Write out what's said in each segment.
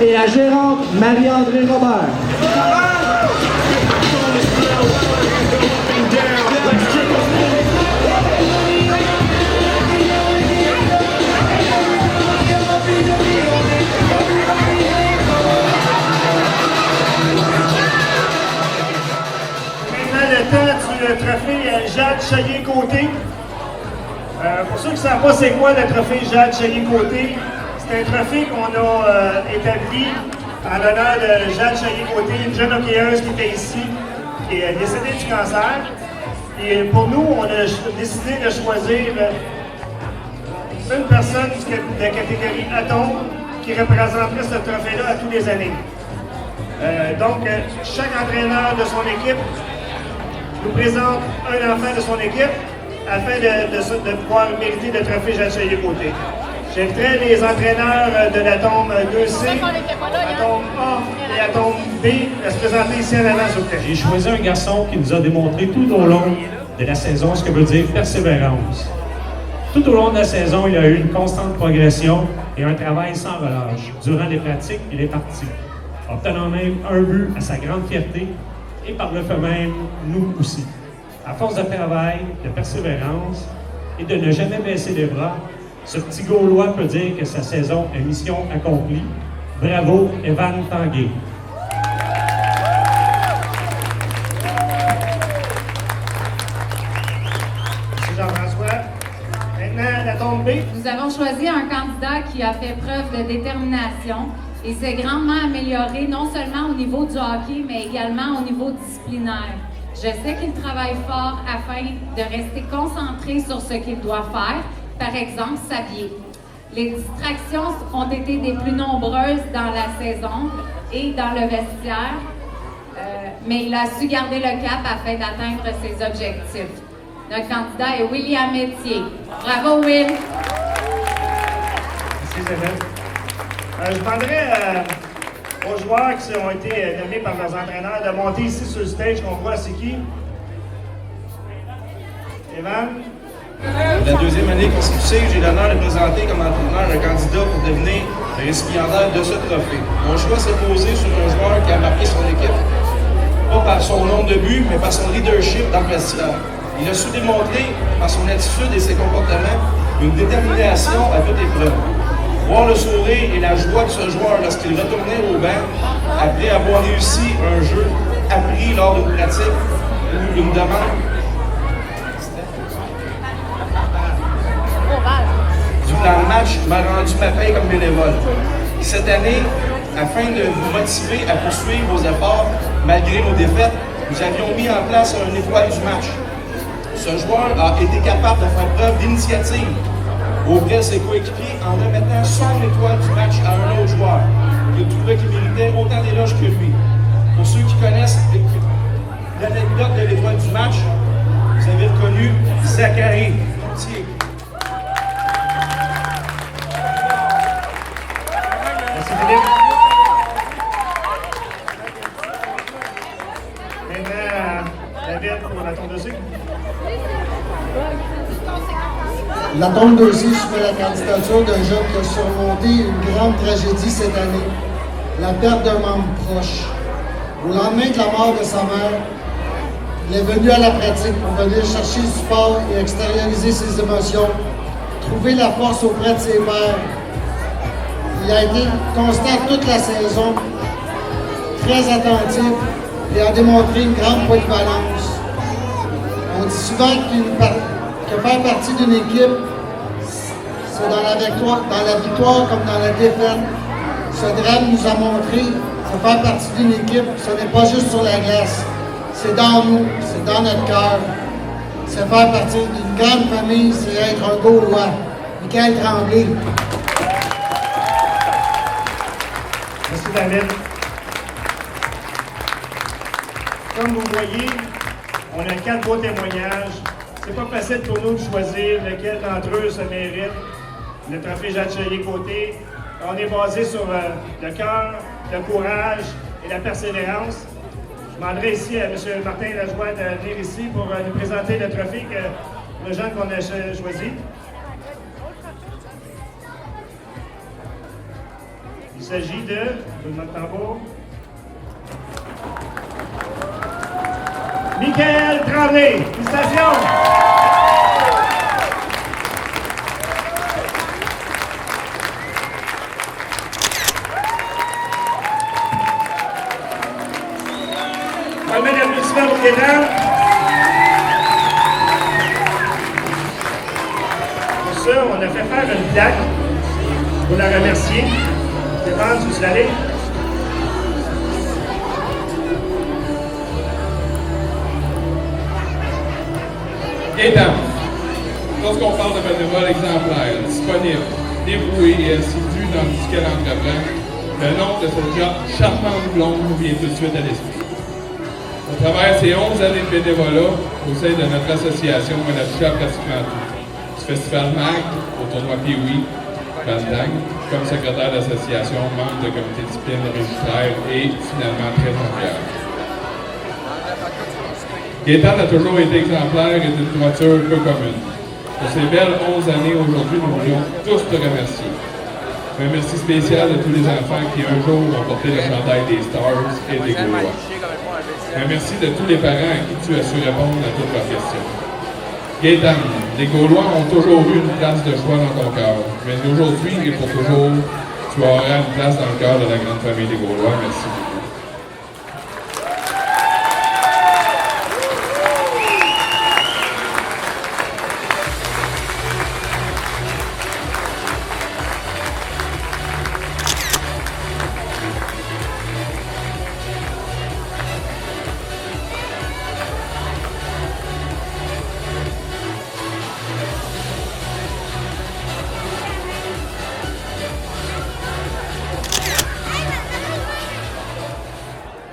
et la gérante Marie-André Robert. Le temps du trophée Jade Chalier-Côté. Pour ceux qui ne savent pas c'est quoi le trophée Jade Chalier-Côté, c'est un trophée qu'on a établi en l'honneur de Jade Chalier-Côté, une jeune hockeyeuse qui était ici, qui est décédée du cancer. Et pour nous, on a décidé de choisir une personne de catégorie atome qui représenterait ce trophée-là à tous les années. Donc, chaque entraîneur de son équipe nous présente un enfant de son équipe afin de pouvoir mériter le trophée Jade Chalier-Côté. J'inviterai les entraîneurs de l'atome 2C, atome A et atome B à se présenter ici en avant, s'il vous plaît. J'ai choisi un garçon qui nous a démontré tout au long de la saison ce que veut dire persévérance. Tout au long de la saison, il y a eu une constante progression et un travail sans relâche. Durant les pratiques et les parties, obtenant même un but à sa grande fierté et par le fait même, nous aussi. À force de travail, de persévérance et de ne jamais baisser les bras, ce petit Gaulois peut dire que sa saison est mission accomplie. Bravo, Evan Tanguay. Merci Jean-François. Maintenant, la tombe B. Nous avons choisi un candidat qui a fait preuve de détermination et s'est grandement amélioré non seulement au niveau du hockey, mais également au niveau disciplinaire. Je sais qu'il travaille fort afin de rester concentré sur ce qu'il doit faire, par exemple s'habiller. Les distractions ont été des plus nombreuses dans la saison et dans le vestiaire, mais il a su garder le cap afin d'atteindre ses objectifs. Notre candidat est William Métier. Bravo, Will! Merci, Isabelle. Je demanderais aux joueurs qui ont été nommés par leurs entraîneurs de monter ici sur le stage, qu'on voit c'est qui. Evan. La deuxième année consécutive, j'ai l'honneur de présenter comme entraîneur un candidat pour devenir le récipiendaire de ce trophée. Mon choix s'est posé sur un joueur qui a marqué son équipe, pas par son nombre de buts, mais par son leadership dans le vestiaire. Il a su démontrer, par son attitude et ses comportements, une détermination à toute épreuve. Voir le sourire et la joie de ce joueur lorsqu'il retournait au banc, après avoir réussi un jeu appris lors d'une pratique ou d'une demande du plan de match, m'a rendu ma paye comme bénévole. Cette année, afin de vous motiver à poursuivre vos efforts, malgré nos défaites, nous avions mis en place un étoile du match. Ce joueur a été capable de faire preuve d'initiative auprès de ses coéquipiers en remettant son étoile du match à un autre joueur. Il trouvait qu'il méritait autant d'éloges que lui. Pour ceux qui connaissent l'anecdote de l'étoile du match, vous avez reconnu Zachary Coutier. Merci Philippe. Maintenant, David pour la tombe dessus. La tombe aussi soumet la candidature d'un jeune qui a surmonté une grande tragédie cette année, la perte d'un membre proche. Au lendemain de la mort de sa mère, il est venu à la pratique pour venir chercher du support et extérioriser ses émotions, trouver la force auprès de ses pairs. Il a été constant toute la saison, très attentif et a démontré une grande polyvalence. On dit souvent que faire partie d'une équipe, c'est dans la victoire comme dans la défaite. Ce drame nous a montré que faire partie d'une équipe, ce n'est pas juste sur la glace. C'est dans nous, c'est dans notre cœur. C'est faire partie d'une grande famille, c'est être un Gaulois. Michael Tremblay. Merci David. Comme vous voyez, on a 4 beaux témoignages. C'est pas facile pour nous de choisir lequel d'entre eux se mérite le trophée Jade Chalier-Côté. On est basé sur le cœur, le courage et la persévérance. Je demanderai ici à M. Martin Lajoie de venir ici pour nous présenter le trophée que le jeune qu'on a choisi. s'agit de, roulement de tambour, Michael Tremblay. Félicitations! On va mettre l'applaudissement pour Gaétan. Pour ça, on a fait faire une plaque pour la remercier. Stéphane, tu veux y aller? Gaétan, lorsqu'on parle de bénévoles exemplaires, disponibles, dévoués et assidus dans tout ce qu'elle entreprend, le nom de cette charmante blonde nous vient tout de suite à l'esprit. Au travers ces 11 années de bénévolat, au sein de notre association, on a touché à pratiquement tout. Du festival MAC, au tournoi Pee-Wee, Bandang, comme secrétaire d'association, membre de comité de discipline registraire et finalement très fier. Gaétan a toujours été exemplaire et d'une droiture peu commune. Pour ces belles 11 années, aujourd'hui, nous voulons tous te remercier. Un merci spécial à tous les enfants qui un jour ont porté le chandail des Stars et des Gaulois. Un merci de tous les parents à qui tu as su répondre à toutes leurs questions. Gaétan, les Gaulois ont toujours eu une place de choix dans ton cœur, mais aujourd'hui et pour toujours, tu auras une place dans le cœur de la grande famille des Gaulois. Merci beaucoup.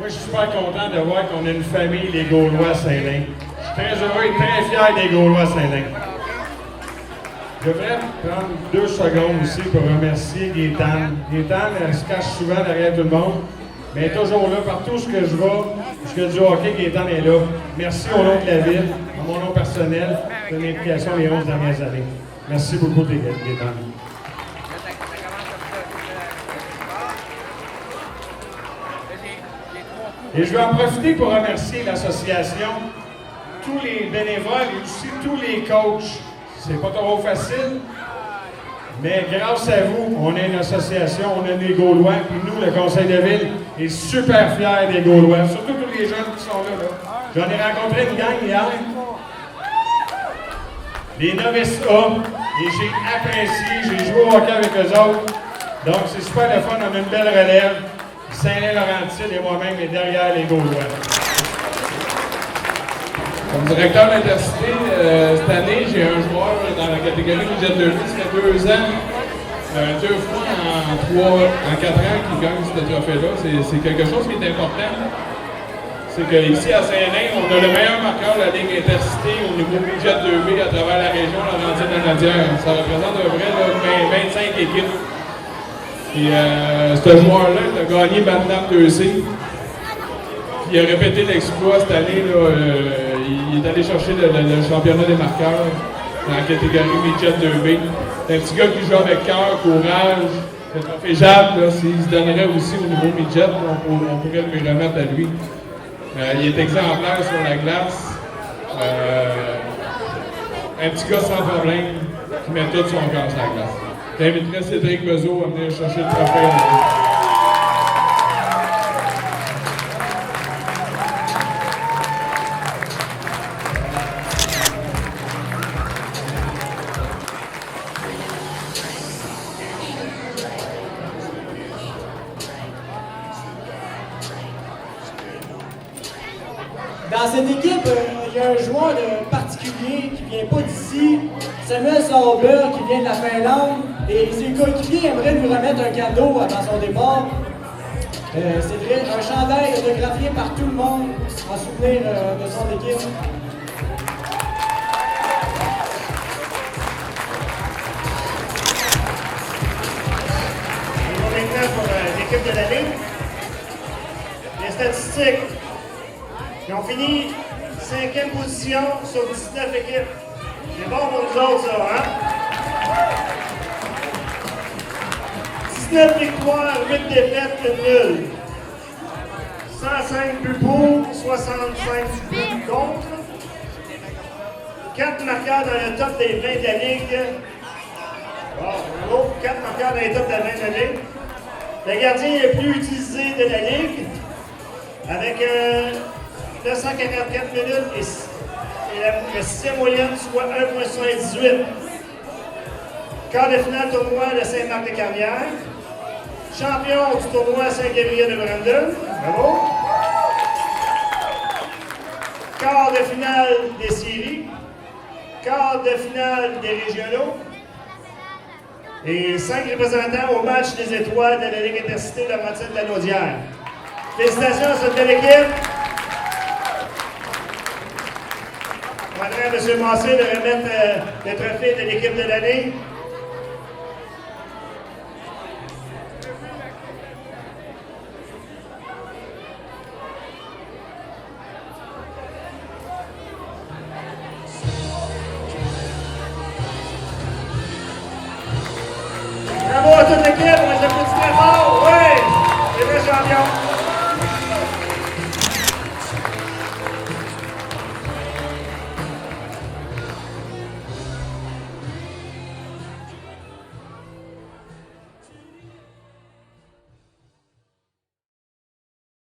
Moi, je suis super content de voir qu'on a une famille, les Gaulois à Saint-Lin. Je suis très heureux et très fier des Gaulois à Saint-Lin. Je voudrais prendre 2 secondes aussi pour remercier Gaétan. Gaétan, elle se cache souvent derrière tout le monde, mais elle est toujours là partout où je vais. Où je du hockey, Gaétan est là. Merci au nom de la ville, à mon nom personnel, de l'implication les 11 dernières années. Merci beaucoup, Gaétan. Et je vais en profiter pour remercier l'association, tous les bénévoles et aussi tous les coachs. C'est pas trop facile, mais grâce à vous, on est une association, on est des Gaulois, puis nous, le conseil de ville, est super fiers des Gaulois, surtout tous les jeunes qui sont là. J'en ai rencontré une gang hier, les novices A, et j'ai apprécié, j'ai joué au hockey avec eux autres. Donc c'est super le fun, on a une belle relève. Saint-Lin-Laurentide et moi-même est derrière les Gaulois. Comme directeur d'Intercité, cette année, j'ai un joueur dans la catégorie Midget 2, ça fait 2 ans, 2 fois en 4 ans qu'il gagne ce trophée-là. C'est quelque chose qui est important. C'est qu'ici à Saint-Lin, on a le meilleur marqueur de la Ligue Intercité au niveau Midget 2B à travers la région Laurentide-Lanaudière. Ça représente un vrai 25 équipes. Et ce joueur-là, il a gagné Bandam 2C. Il a répété l'exploit cette année. Il est allé chercher le championnat des marqueurs dans la catégorie Midget 2B. C'est un petit gars qui joue avec cœur, courage. Le trophée Jade, s'il se donnerait aussi au niveau Midget, on pourrait lui remettre à lui. Il est exemplaire sur la glace. Un petit gars sans problème qui met tout son cœur sur la glace. J'inviterais Cédric Bezeau à venir chercher le trophée. Dans cette équipe, il y a un joueur particulier qui vient pas d'ici, Samuel Sauber, qui vient de la Finlande, et ses coéquipiers aimeraient lui remettre un cadeau avant son départ. C'est un chandail autographié par tout le monde en souvenir de son équipe. Et maintenant pour l'équipe de l'année, les statistiques. Ils ont fini 5e position sur 19 équipes. C'est bon pour nous autres, ça, hein? 19 victoires, 8 défaites, 1 nul. 105 buts pour, 65 buts contre. 4 marqueurs dans le top des 20 de la Ligue. Bravo, 4 marqueurs dans les top de la 20 de la Ligue. Le gardien le plus utilisé de la Ligue, avec 944 minutes et la 6e moyenne, soit 1,78. Quart de finale tournoi de Saint-Marc-de-Carrière. Champion du tournoi Saint-Gabriel de Brandon. Bravo. Quart de finale des séries. Quart de finale des régionaux. Et 5 représentants au match des étoiles de la Ligue Intercité de la Laurentienne de la Naudière. Félicitations à cette belle équipe. On va demander à M. Massé de remettre le trophée de l'équipe de l'année. Bravo à toute l'équipe, on les applaudit très fort. Oui, c'est vrai champion.